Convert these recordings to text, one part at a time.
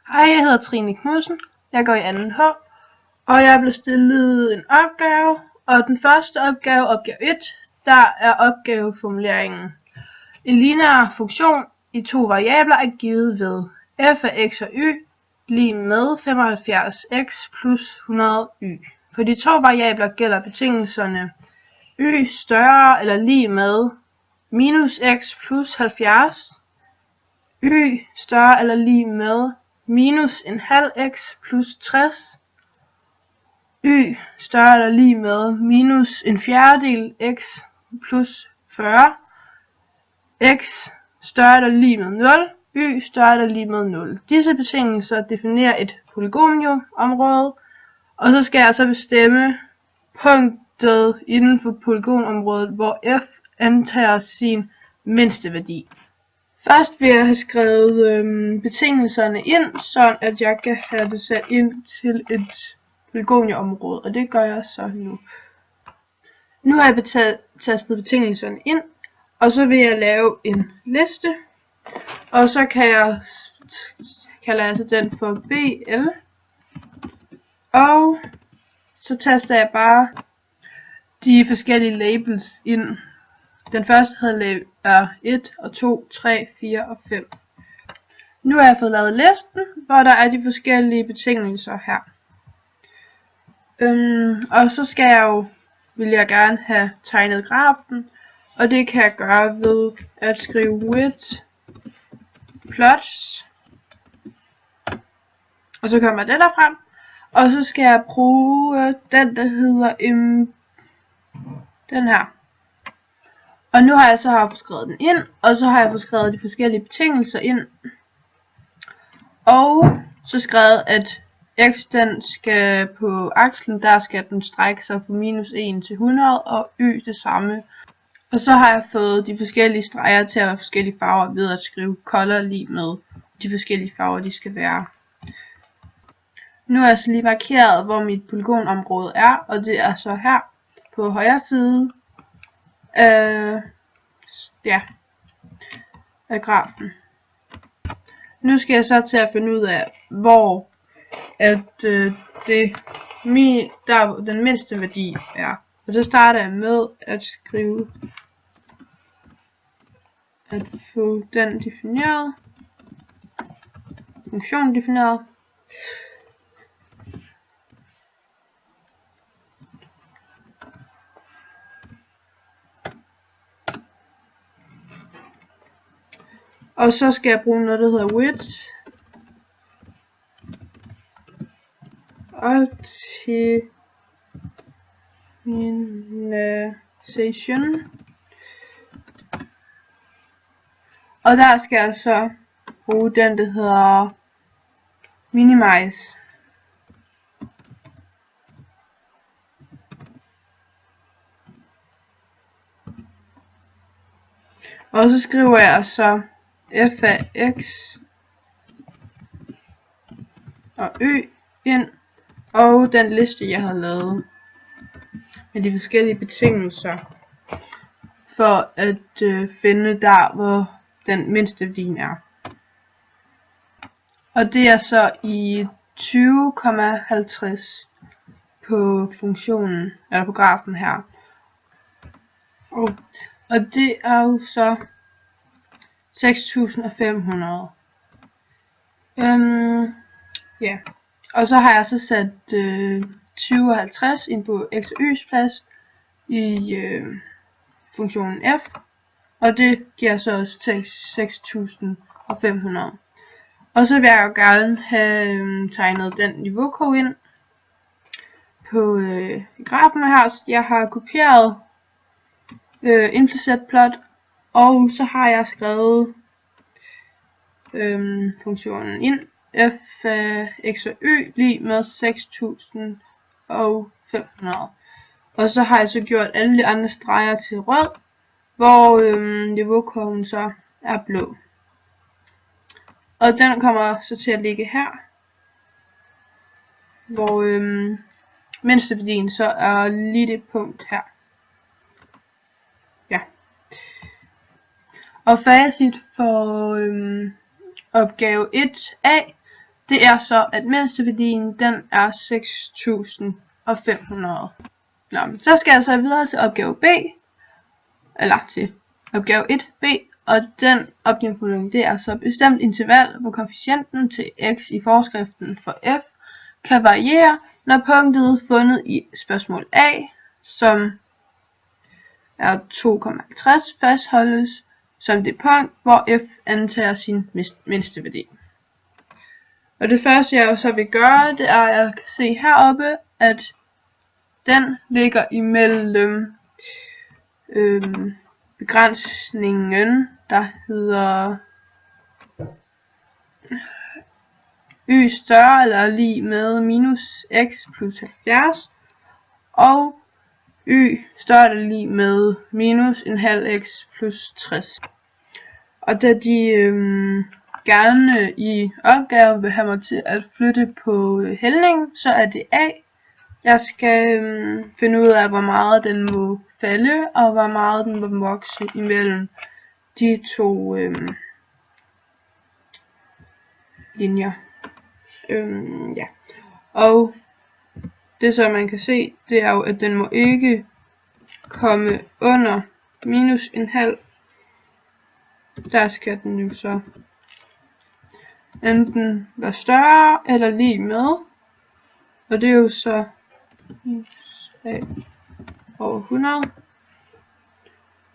Hej, jeg hedder Trine Knudsen. Jeg går i 2H, og jeg blev stillet en opgave. Og den første opgave, opgave 1, der er opgaveformuleringen. En lineær funktion i 2 variabler er givet ved f af x og y lig med 75x plus 100y. For de 2 variabler gælder betingelserne y større eller lig med minus x plus 70, y større eller lig med minus en halv x plus 60, y større eller lig med minus en fjerdedel x plus 40, x større eller lig med 0, y større eller lig med 0. Disse betingelser definerer et polygonområde, og så skal jeg så bestemme punktet inden for polygonområdet, hvor f antager sin mindste værdi. Først vil jeg have skrevet betingelserne ind, så at jeg kan have det sat ind til et polygonområde, og det gør jeg så nu. Nu har jeg tastet betingelserne ind, og så vil jeg lave en liste, og så kalder jeg så den for BL, og så taster jeg bare de forskellige labels ind. Den første hedder er 1 og 2, 3, 4 og 5. Nu har jeg fået lavet listen, hvor der er de forskellige betingelser her. Og så vil jeg gerne have tegnet grafen, og det kan jeg gøre ved at skrive with plots, og så kommer det der frem, og så skal jeg bruge den, der hedder den her. Og nu har jeg så fået skrevet den ind, og så har jeg fået skrevet de forskellige betingelser ind, og så skrevet, at x den skal på akslen, der skal den strække sig fra minus 1 til 100, og y det samme. Og så har jeg fået de forskellige streger til at være forskellige farver ved at skrive color lig med de forskellige farver, de skal være. Nu har jeg så lige markeret, hvor mit polygonområde er, og det er så her på højre side af grafen. Nu skal jeg så til at finde ud af, hvor den mindste værdi er. Og så starter jeg med at skrive, at få den defineret, funktionen defineret. Og så skal jeg bruge noget, der hedder width optimization. Og der skal jeg så bruge den, der hedder minimize. Og så skriver jeg så f af x og y ind, og den liste, jeg har lavet med de forskellige betingelser for at finde der, hvor den mindste værdien er. Og det er så i 20,50 på funktionen, eller på grafen her. Og det er jo så 6.500. Ja. Og så har jeg så sat 20 og 50 ind på x og y's plads i funktionen f, og det giver så også 6.500. Og så vil jeg jo gerne have tegnet den niveaukode ind på grafen her. Så jeg har kopieret implicit plot, og så har jeg skrevet funktionen ind, f af x og y lig med 6.500. Og så har jeg så gjort alle de andre streger til rød, hvor niveaukoden så er blå. Og den kommer så til at ligge her, hvor mindsteværdien så er lige det punkt her. Ja. Og facit for opgave 1a, det er så, at mindsteværdien den er 6.500. Så skal jeg så videre til opgave B, eller til opgave 1b, og den opgaveformulering, det er så bestemt interval, hvor koefficienten til x i forskriften for f kan variere, når punktet fundet i spørgsmål A, som er 2,50, fastholdes som det punkt, hvor f antager sin mindste værdi. Og det første jeg så vil gøre, det er, at jeg kan se heroppe, at den ligger imellem begrænsningen, der hedder y større eller lig med minus x plus 70, og y større eller lig med minus en halv x plus 60. Og da de gerne i opgaven vil have mig til at flytte på hældningen, så er det A. Jeg skal finde ud af, hvor meget den må falde, og hvor meget den må vokse imellem de to linjer. Ja. Og det som man kan se, det er jo, at den må ikke komme under minus en halv. Der skal den jo så enten være større eller lig med, og det er jo så over 100,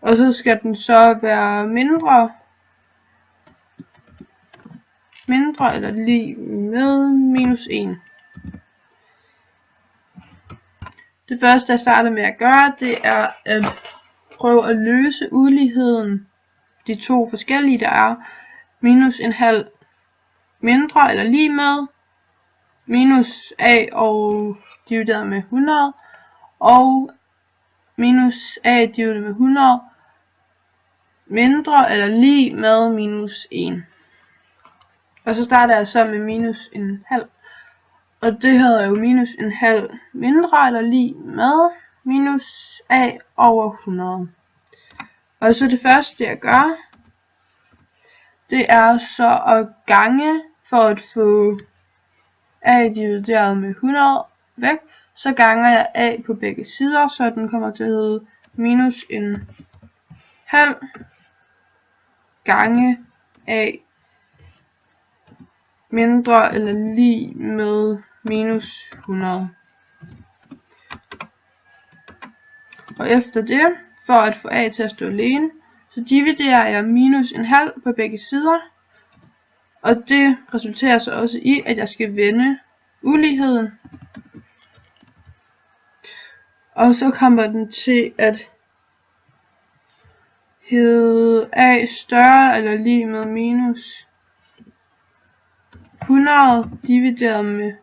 og så skal den så være mindre eller lig med minus 1. Det første jeg starter med at gøre, det er at prøve at løse uligheden, de to forskellige, der er minus en halv mindre eller lig med minus a og divideret med 100, og minus a divideret med 100 mindre eller lig med minus 1. Og så starter jeg så med minus en halv, og det hedder jo minus en halv mindre eller lig med minus a over 100. Og så det første jeg gør, det er så at gange for at få a divideret med 100 væk. Så ganger jeg a på begge sider, så den kommer til at hedde minus en halv gange a mindre eller lig med minus 100. Og efter det, for at få a til at stå alene, så dividerer jeg minus en halv på begge sider. Og det resulterer så også i, at jeg skal vende uligheden. Og så kommer den til at hedde a større eller lig med minus 100 divideret med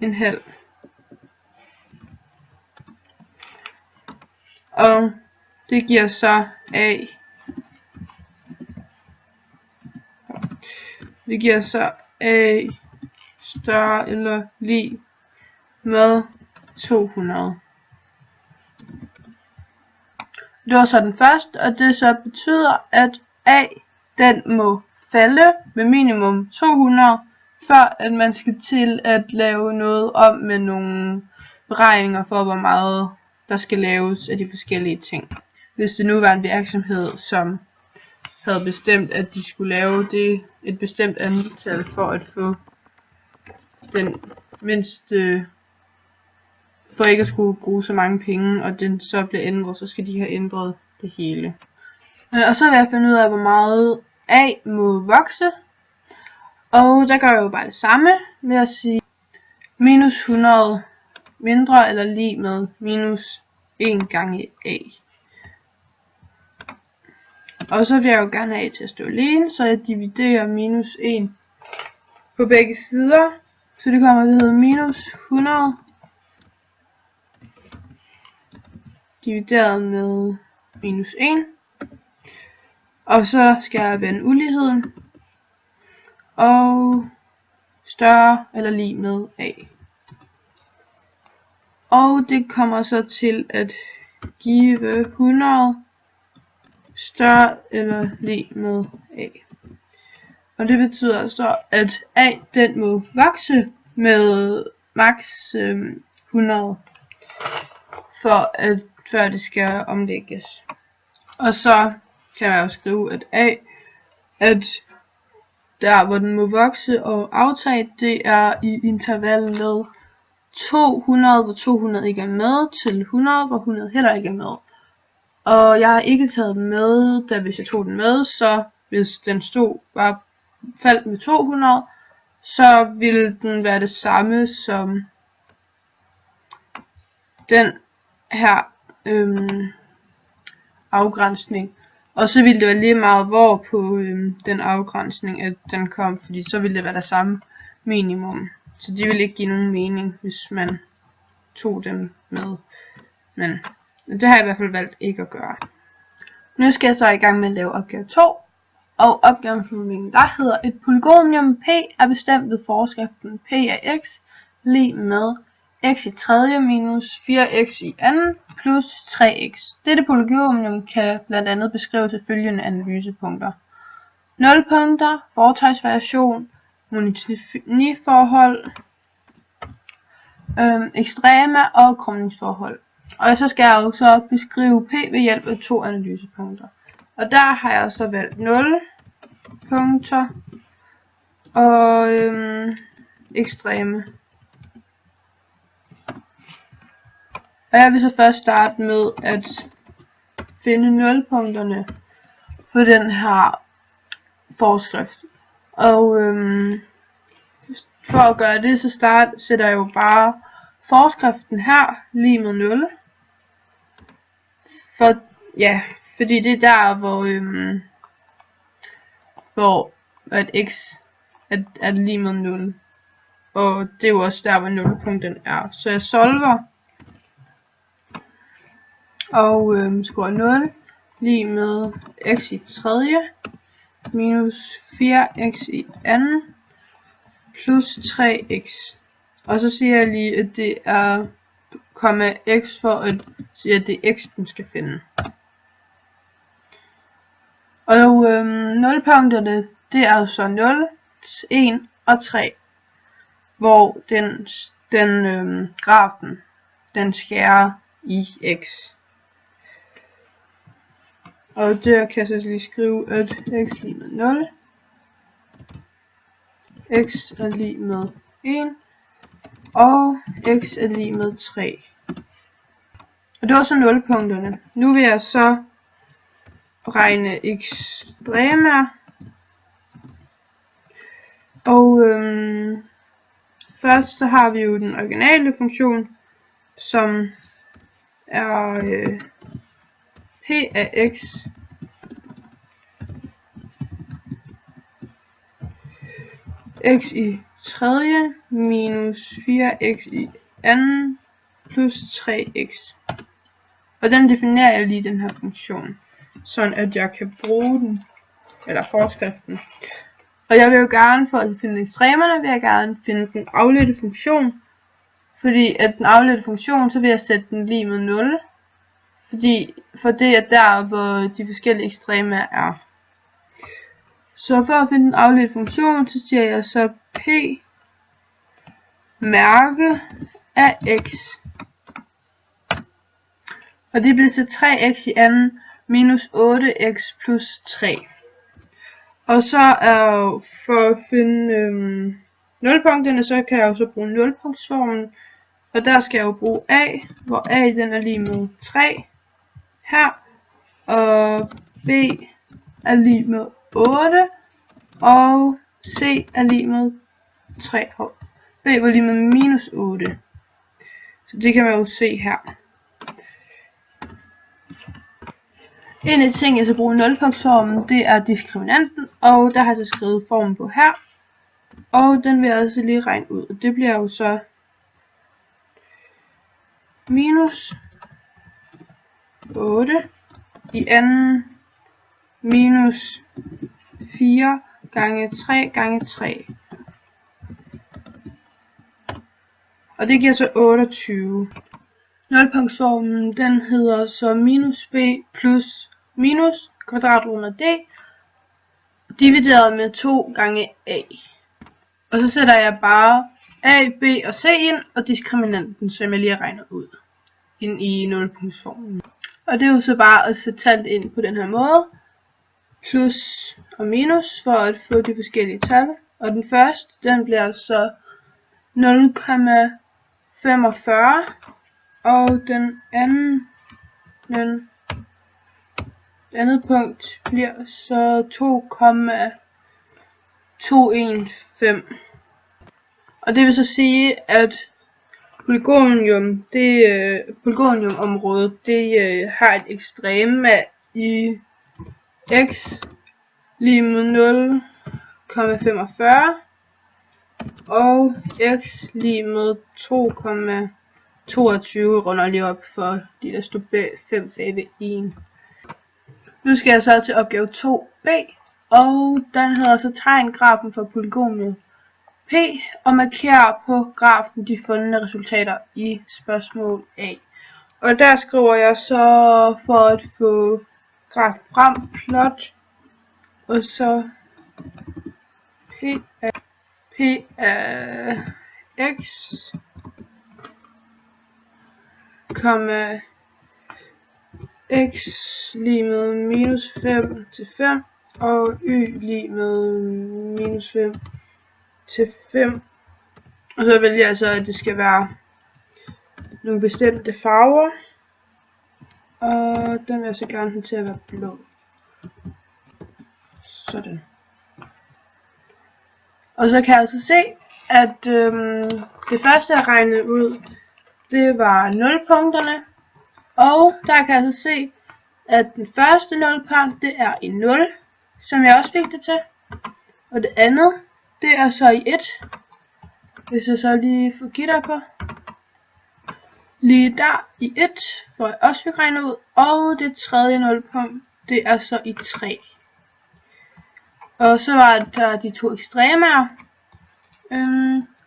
en halv. Og det giver så a. Det giver så a større eller lig med 200. Det var så den første, og det så betyder, at a den må falde med minimum 200, før at man skal til at lave noget om med nogle beregninger for, hvor meget der skal laves af de forskellige ting. Hvis det nu var en virksomhed, som havde bestemt, at de skulle lave det et bestemt antal for at få den mindste, for ikke at skulle bruge så mange penge, og den så bliver ændret, så skal de have ændret det hele. Og så vil jeg finde ud af, hvor meget a må vokse, og der gør jeg jo bare det samme med at sige minus 100 mindre eller lig med minus 1 gange a. Og så vil jeg jo gerne have a til at stå alene, så jeg dividerer minus 1 på begge sider, så det kommer til at hedde minus 100 divideret med minus 1. Og så skal jeg vende uligheden, og større eller lig med a. Og det kommer så til at give 100 større eller lig med a. Og det betyder så, at A den må vokse med maks 100, før det skal omlægges. Og så kan jeg jo skrive, at der hvor den må vokse og aftage, det er i intervallet 200, hvor 200 ikke er med, til 100, hvor 100 heller ikke er med. Og jeg har ikke taget den med, da hvis jeg tog den med, så hvis den bare faldt med 200, så ville den være det samme som den her afgrænsning. Og så ville det være lige meget hvor på den afgrænsning, at den kom, fordi så ville det være det samme minimum. Så det ville ikke give nogen mening, hvis man tog dem med. Men det har jeg i hvert fald valgt ikke at gøre. Nu skal jeg så i gang med at lave opgave 2. Og opgaven der hedder et polynomium P er bestemt ved forskriften P af x lig med x i tredje minus 4x i anden plus 3x. Dette polynomium kan blandt andet beskrive til følgende analysepunkter: nulpunkter, fortegnsvariation, monotoniforhold, ekstrema og krumningsforhold. Og så skal jeg jo så beskrive P ved hjælp af 2 analysepunkter. Og der har jeg så valgt 0 punkter og ekstreme. Og jeg vil så først starte med at finde nulpunkterne for den her forskrift. Og for at gøre det, så sætter jeg jo bare forskriften her lige med 0. Fordi det er der, hvor at x er lige med 0. Og det er jo også der, hvor nulpunkten er. Så jeg solver og scorer 0 lige med x i tredje minus 4x i anden plus 3x. Og så siger jeg lige, at det er komma x for at sige, at det er x, den skal finde. Og nulpunkterne, det er så 0, 1 og 3, hvor grafen, den skærer i x. Og der kan jeg så lige skrive, at x er lige med 0, x er lige med 1, og x er lige med 3. Og det var så nulpunkterne. Nu vil jeg så regne ekstrema. Og først så har vi jo den originale funktion, som er p af x x i tredje minus 4x i anden plus 3x. Og den definerer jeg lige den her funktion, sådan at jeg kan bruge den, eller forskriften. Og jeg vil jo gerne, for at finde ekstremerne, vil jeg gerne finde den afledte funktion. Fordi at den afledte funktion, så vil jeg sætte den lige med 0. For det er der, hvor de forskellige ekstremer er. Så for at finde den afledte funktion, så siger jeg så p mærke af x. Og det bliver så 3x i anden minus 8x plus 3. Og så for at finde nulpunkterne, så kan jeg jo så bruge nulpunktsformen. Og der skal jeg jo bruge a, hvor a den er lige med 3 her. Og b er lige med 8. Og c er lige med 3. Og b var lige med minus 8. Så det kan man jo se her. En af de ting, jeg skal bruge nulpunktsformen, det er diskriminanten, og der har jeg så skrevet formen på her. Og den vil jeg altså lige regne ud, og det bliver jo så minus 8 i anden minus 4 gange 3 gange 3. Og det giver så 28. Nulpunktsformen, den hedder så minus b plus minus kvadrat under d divideret med 2 gange a. Og så sætter jeg bare a, b og c ind, og diskriminanten, som jeg lige har regnet ud, ind i nulpunktsformen. Og det er jo så bare at sætte tallet ind på den her måde, plus og minus, for at få de forskellige tal. Og den første, den bliver så 0,45, og den andet punkt bliver så 2,215. Og det vil så sige, at polygoniumområdet, det har et ekstreme i x lige med 0,45 og x lige med 2,22 runder lige op for de der stod 5 bag ved 1. Nu skal jeg så til opgave 2b, og den hedder så tegn grafen for polygonet P og markere på grafen de fundne resultater i spørgsmål A. Og der skriver jeg så for at få grafen frem, plot, og så P af x, x lige med minus 5 til 5, og y lige med minus 5 til 5. Og så vælger jeg så, at det skal være nogle bestemte farver. Og den vil jeg så gerne have til at være blå. Sådan. Og så kan jeg altså se, at det første jeg regnede ud, det var nulpunkterne. Og der kan jeg altså se, at den første nulpunkt, det er i 0, som jeg også fik det til. Og det andet, det er så i 1, hvis jeg så lige får gitter på. Lige der i 1, for jeg også fik regnet ud. Og det tredje nulpunkt, det er så i 3. Og så var der de to ekstremer.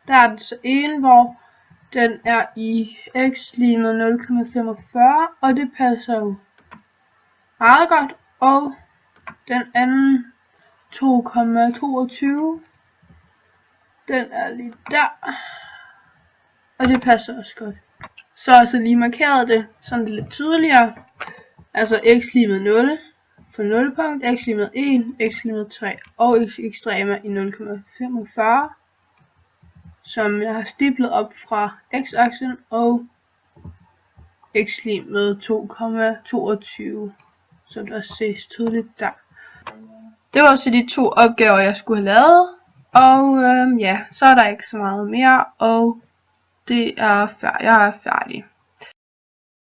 Der er det så en, hvor den er i x lige med 0,45, og det passer jo meget godt. Og den anden 2,22, den er lige der, og det passer også godt. Så jeg så lige markeret det sådan lidt tydeligere. Altså x lige med 0 for 0 punkt, x lige med 1, x lige med 3 og x ekstrema i 0,45, som jeg har stiplet op fra x-aksen, og x lige med 2,22, som der ses tydeligt der. Det var så de to opgaver, jeg skulle have lavet, og ja, så er der ikke så meget mere, og jeg er færdig.